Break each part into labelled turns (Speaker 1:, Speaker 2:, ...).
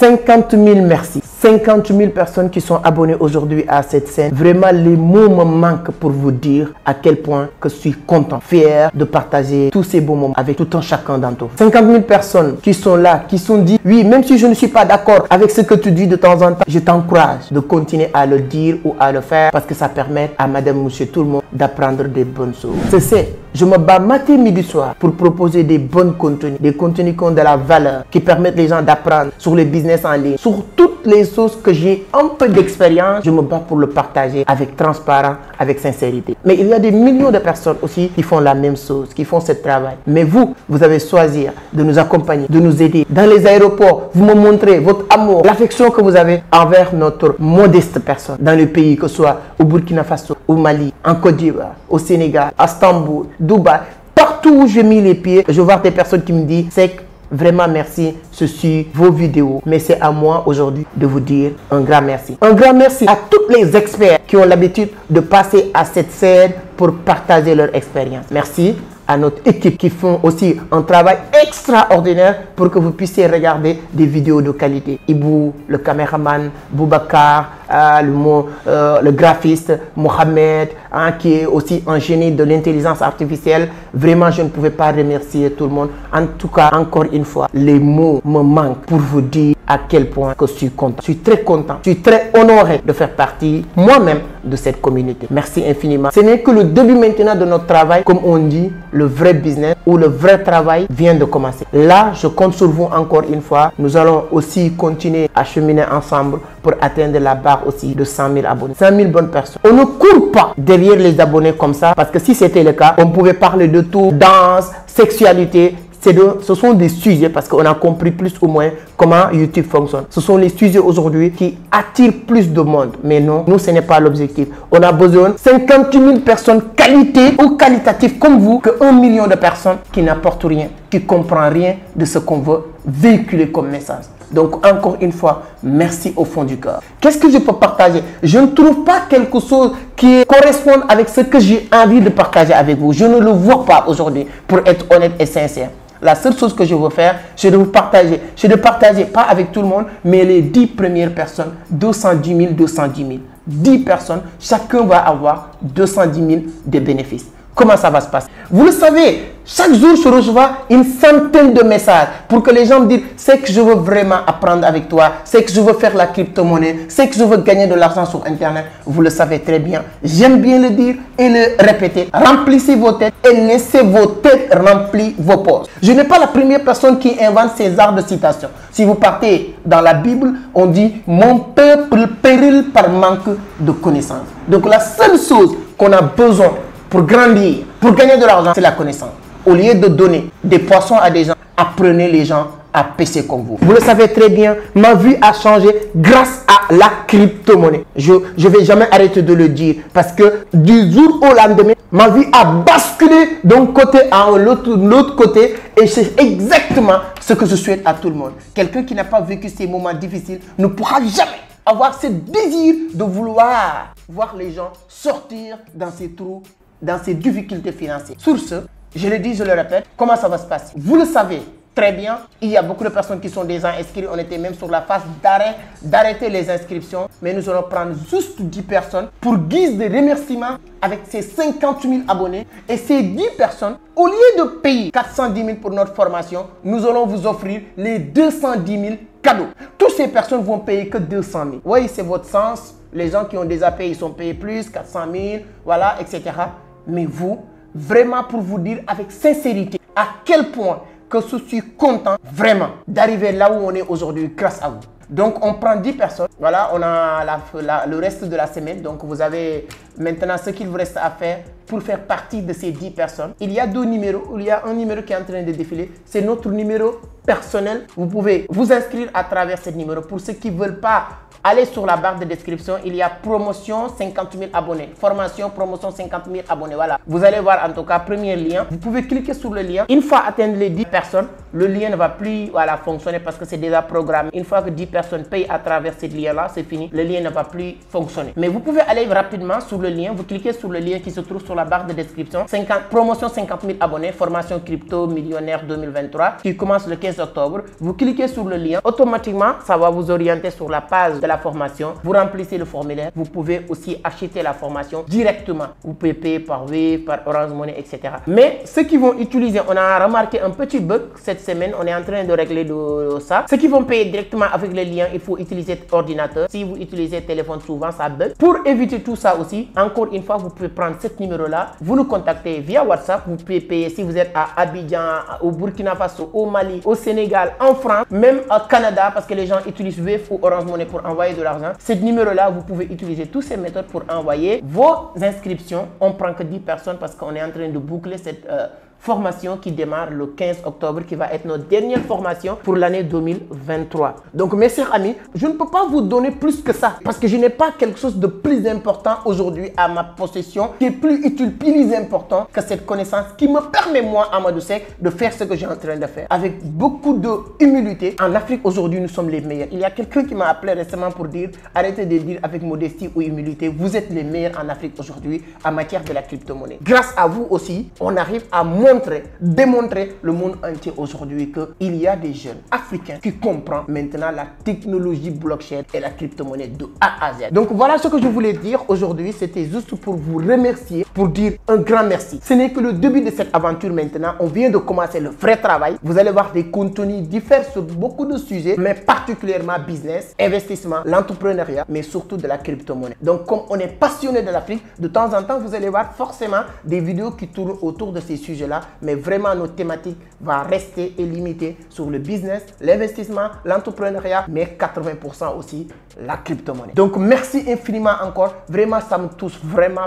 Speaker 1: 50 000 merci. 50 000 personnes qui sont abonnées aujourd'hui à cette chaîne. Vraiment, les mots me manquent pour vous dire à quel point que je suis content, fier de partager tous ces beaux moments avec tout un chacun d'entre vous. 50 000 personnes qui sont là, qui sont dit, oui, même si je ne suis pas d'accord avec ce que tu dis de temps en temps, je t'encourage de continuer à le dire ou à le faire parce que ça permet à madame, monsieur, tout le monde d'apprendre des bonnes choses. C'est je me bats matin, midi, soir pour proposer des bons contenus, des contenus qui ont de la valeur, qui permettent les gens d'apprendre sur le business en ligne, sur toutes les choses que j'ai un peu d'expérience. Je me bats pour le partager avec transparence, avec sincérité. Mais il y a des millions de personnes aussi qui font la même chose, qui font ce travail. Mais vous avez choisi de nous accompagner, de nous aider. Dans les aéroports, vous me montrez votre amour, l'affection que vous avez envers notre modeste personne dans le pays, que ce soit au Burkina Faso, au Mali, en Côte d'Ivoire, au Sénégal, à Istanbul, Dubaï, partout où j'ai mis les pieds, je vois des personnes qui me disent, c'est vraiment merci, je suis vos vidéos. Mais c'est à moi aujourd'hui de vous dire un grand merci. Un grand merci à tous les experts qui ont l'habitude de passer à cette scène pour partager leur expérience. Merci à notre équipe qui font aussi un travail extraordinaire pour que vous puissiez regarder des vidéos de qualité. Ibou, le caméraman, Boubacar, le graphiste, Mohamed, qui est aussi un génie de l'intelligence artificielle. Vraiment, je ne pouvais pas remercier tout le monde. En tout cas, encore une fois, les mots me manquent pour vous dire à quel point que je suis content. Je suis très content. Je suis très honoré de faire partie moi-même de cette communauté. Merci infiniment. Ce n'est que le début maintenant de notre travail. Comme on dit, le vrai business ou le vrai travail vient de commencer. Là, je compte sur vous encore une fois. Nous allons aussi continuer à cheminer ensemble pour atteindre la barre aussi de 100 000 abonnés. 100 000 bonnes personnes. On ne court pas derrière les abonnés comme ça parce que si c'était le cas, on pouvait parler de tout, danse, sexualité. Ce sont des sujets parce qu'on a compris plus ou moins comment YouTube fonctionne. Ce sont les sujets aujourd'hui qui attirent plus de monde. Mais non, nous, ce n'est pas l'objectif. On a besoin de 50 000 personnes qualité ou qualitatives comme vous que 1 million de personnes qui n'apportent rien, qui ne comprennent rien de ce qu'on veut véhiculer comme message. Donc, encore une fois, merci au fond du cœur. Qu'est-ce que je peux partager? Je ne trouve pas quelque chose qui corresponde avec ce que j'ai envie de partager avec vous. Je ne le vois pas aujourd'hui, pour être honnête et sincère. La seule chose que je veux faire, c'est de vous partager. C'est de partager, pas avec tout le monde, mais les 10 premières personnes, 210 000, 210 000. 10 personnes, chacun va avoir 210 000 de bénéfices. Comment ça va se passer? Vous le savez, chaque jour, je reçois une centaine de messages pour que les gens me disent c'est que je veux vraiment apprendre avec toi, c'est que je veux faire la crypto-monnaie, c'est que je veux gagner de l'argent sur Internet. Vous le savez très bien. J'aime bien le dire et le répéter. Remplissez vos têtes et laissez vos têtes remplir vos poches. Je n'ai pas la première personne qui invente ces arts de citation. Si vous partez dans la Bible, on dit « Mon peuple pérille par manque de connaissances ». Donc la seule chose qu'on a besoin pour grandir, pour gagner de l'argent, c'est la connaissance. Au lieu de donner des poissons à des gens, apprenez les gens à pêcher comme vous. Vous le savez très bien, ma vie a changé grâce à la crypto-monnaie. Je ne vais jamais arrêter de le dire parce que du jour au lendemain, ma vie a basculé d'un côté à l'autre côté et c'est exactement ce que je souhaite à tout le monde. Quelqu'un qui n'a pas vécu ces moments difficiles ne pourra jamais avoir ce désir de vouloir voir les gens sortir dans ces trous, dans ces difficultés financières. Sur ce, je le dis, je le répète, comment ça va se passer? Vous le savez très bien, il y a beaucoup de personnes qui sont déjà inscrites. On était même sur la phase d'arrêter les inscriptions. Mais nous allons prendre juste 10 personnes pour guise de remerciement avec ces 50 000 abonnés. Et ces 10 personnes, au lieu de payer 410 000 pour notre formation, nous allons vous offrir les 210 000 cadeaux. Toutes ces personnes vont payer que 200 000. Oui, c'est votre sens. Les gens qui ont déjà payé, ils sont payés plus, 400 000, voilà, etc. Mais vous, vraiment pour vous dire avec sincérité à quel point que je suis content vraiment d'arriver là où on est aujourd'hui grâce à vous. Donc on prend 10 personnes, voilà, on a le reste de la semaine. Donc vous avez maintenant ce qu'il vous reste à faire pour faire partie de ces 10 personnes. Il y a 2 numéros, il y a un numéro qui est en train de défiler, c'est notre numéro personnel. Vous pouvez vous inscrire à travers ce numéro. Pour ceux qui ne veulent pas, allez sur la barre de description, il y a promotion 50 000 abonnés. Formation, promotion 50 000 abonnés. Voilà. Vous allez voir en tout cas, premier lien. Vous pouvez cliquer sur le lien. Une fois atteint les 10 personnes, le lien ne va plus fonctionner parce que c'est déjà programmé. Une fois que 10 personnes personnes payent à travers ce lien-là, c'est fini. Le lien ne va plus fonctionner. Mais vous pouvez aller rapidement sur le lien. Vous cliquez sur le lien qui se trouve sur la barre de description. Promotion 50 000 abonnés, formation crypto millionnaire 2023 qui commence le 15 octobre. Vous cliquez sur le lien. Automatiquement, ça va vous orienter sur la page de la formation. Vous remplissez le formulaire. Vous pouvez aussi acheter la formation directement. Vous pouvez payer par Wave, par Orange Money, etc. Mais ceux qui vont utiliser, on a remarqué un petit bug cette semaine. On est en train de régler ça. Ceux qui vont payer directement avec le lien, il faut utiliser ordinateur. Si vous utilisez téléphone, souvent ça bug. Pour éviter tout ça aussi, encore une fois, vous pouvez prendre ce numéro-là. Vous nous contactez via WhatsApp. Vous pouvez payer si vous êtes à Abidjan, au Burkina Faso, au Mali, au Sénégal, en France, même au Canada, parce que les gens utilisent Wave ou Orange Money pour envoyer de l'argent. Ce numéro-là, vous pouvez utiliser toutes ces méthodes pour envoyer vos inscriptions. On prend que 10 personnes parce qu'on est en train de boucler cette formation qui démarre le 15 octobre, qui va être notre dernière formation pour l'année 2023. Donc mes chers amis, je ne peux pas vous donner plus que ça parce que je n'ai pas quelque chose de plus important aujourd'hui à ma possession qui est plus utile, plus important que cette connaissance qui me permet moi, Amadou Seck, de faire ce que j'ai en train de faire avec beaucoup d'humilité. En Afrique aujourd'hui, nous sommes les meilleurs. Il y a quelqu'un qui m'a appelé récemment pour dire, arrêtez de dire avec modestie ou humilité, vous êtes les meilleurs en Afrique aujourd'hui en matière de la crypto-monnaie. Grâce à vous aussi, on arrive à démontrer le monde entier aujourd'hui qu'il y a des jeunes africains qui comprennent maintenant la technologie blockchain et la crypto-monnaie de A à Z. Donc voilà ce que je voulais dire aujourd'hui. C'était juste pour vous remercier, pour dire un grand merci. Ce n'est que le début de cette aventure maintenant. On vient de commencer le vrai travail. Vous allez voir des contenus différents sur beaucoup de sujets, mais particulièrement business, investissement, l'entrepreneuriat, mais surtout de la crypto-monnaie. Donc comme on est passionné de l'Afrique, de temps en temps, vous allez voir forcément des vidéos qui tournent autour de ces sujets-là, mais vraiment nos thématiques vont rester et limitées sur le business, l'investissement, l'entrepreneuriat, mais 80% aussi la crypto-monnaie. Donc merci infiniment encore, vraiment ça me touche vraiment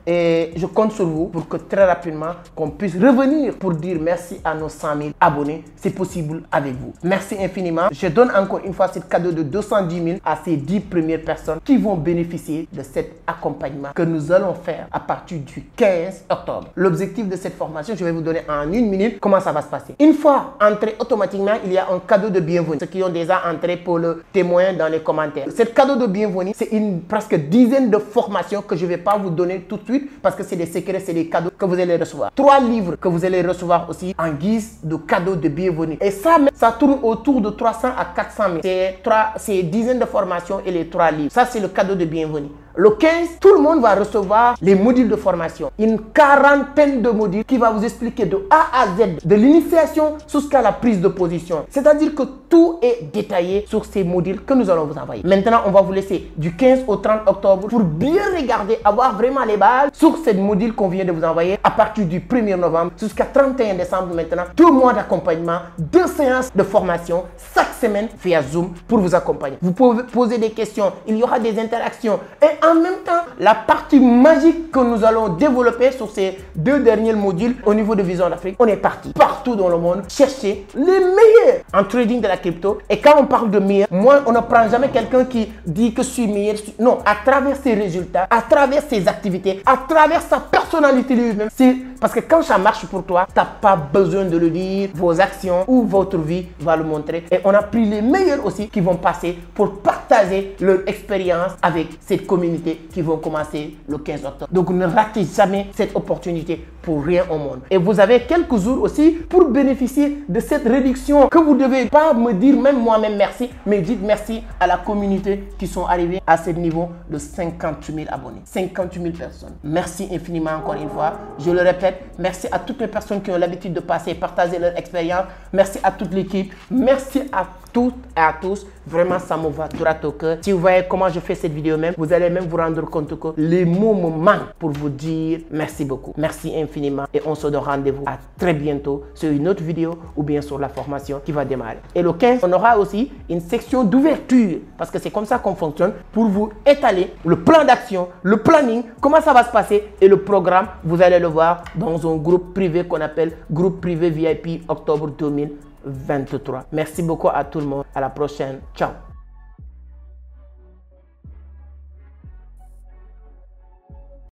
Speaker 1: et je compte sur vous pour que très rapidement qu'on puisse revenir pour dire merci à nos 100 000 abonnés. C'est possible avec vous. Merci infiniment. Je donne encore une fois ce cadeau de 210 000 à ces 10 premières personnes qui vont bénéficier de cet accompagnement que nous allons faire à partir du 15 octobre. L'objectif de cette formation, je vais vous donner en une minute comment ça va se passer. Une fois entré, automatiquement, il y a un cadeau de bienvenue. Ceux qui ont déjà entré pour le témoin dans les commentaires. Ce cadeau de bienvenue, c'est une presque dizaine de formations que je ne vais pas vous donner tout de suite parce que c'est des secrets, c'est des cadeaux que vous allez recevoir. 3 livres que vous allez recevoir aussi en guise de cadeau de bienvenue. Et ça tourne autour de 300 à 400 000. C'est dizaines de formations et les 3 livres. Ça, c'est le cadeau de bienvenue. Le 15, tout le monde va recevoir les modules de formation. Une quarantaine de modules qui va vous expliquer de A à Z, de l'initiation jusqu'à la prise de position. C'est-à-dire que tout est détaillé sur ces modules que nous allons vous envoyer. Maintenant, on va vous laisser du 15 au 30 octobre pour bien regarder, avoir vraiment les bases sur ces modules qu'on vient de vous envoyer à partir du 1er novembre jusqu'à 31 décembre maintenant. 2 mois d'accompagnement, 2 séances de formation chaque semaine via Zoom pour vous accompagner. Vous pouvez poser des questions, il y aura des interactions et en même temps, la partie magique que nous allons développer sur ces 2 derniers modules au niveau de Vision d'Afrique, on est parti partout dans le monde chercher les meilleurs en trading de la crypto. Et quand on parle de meilleur, moi, on ne prend jamais quelqu'un qui dit que je suis meilleur. Non, à travers ses résultats, à travers ses activités, à travers sa personnalité lui-même. C'est parce que quand ça marche pour toi, tu n'as pas besoin de le dire. Vos actions ou votre vie va le montrer. Et on a pris les meilleurs aussi qui vont passer pour partager leur expérience avec cette communauté qui vont commencer le 15 octobre. Donc ne ratez jamais cette opportunité pour rien au monde. Et vous avez quelques jours aussi pour bénéficier de cette réduction que vous ne devez pas me dire même moi-même merci, mais dites merci à la communauté qui sont arrivés à ce niveau de 58 000 abonnés. 58 000 personnes. Merci infiniment encore une fois. Je le répète, merci à toutes les personnes qui ont l'habitude de passer et partager leur expérience. Merci à toute l'équipe. Merci à toutes et à tous. Vraiment, ça me va droit au cœur. Si vous voyez comment je fais cette vidéo même, vous allez même vous rendre compte que les mots me manquent pour vous dire merci beaucoup. Merci infiniment et on se donne rendez-vous à très bientôt sur une autre vidéo ou bien sur la formation qui va démarrer. Et le 15, on aura aussi une section d'ouverture parce que c'est comme ça qu'on fonctionne pour vous étaler le plan d'action, le planning, comment ça va se passer et le programme. Vous allez le voir dans un groupe privé qu'on appelle groupe privé VIP octobre 2023. Merci beaucoup à tout le monde. À la prochaine. Ciao.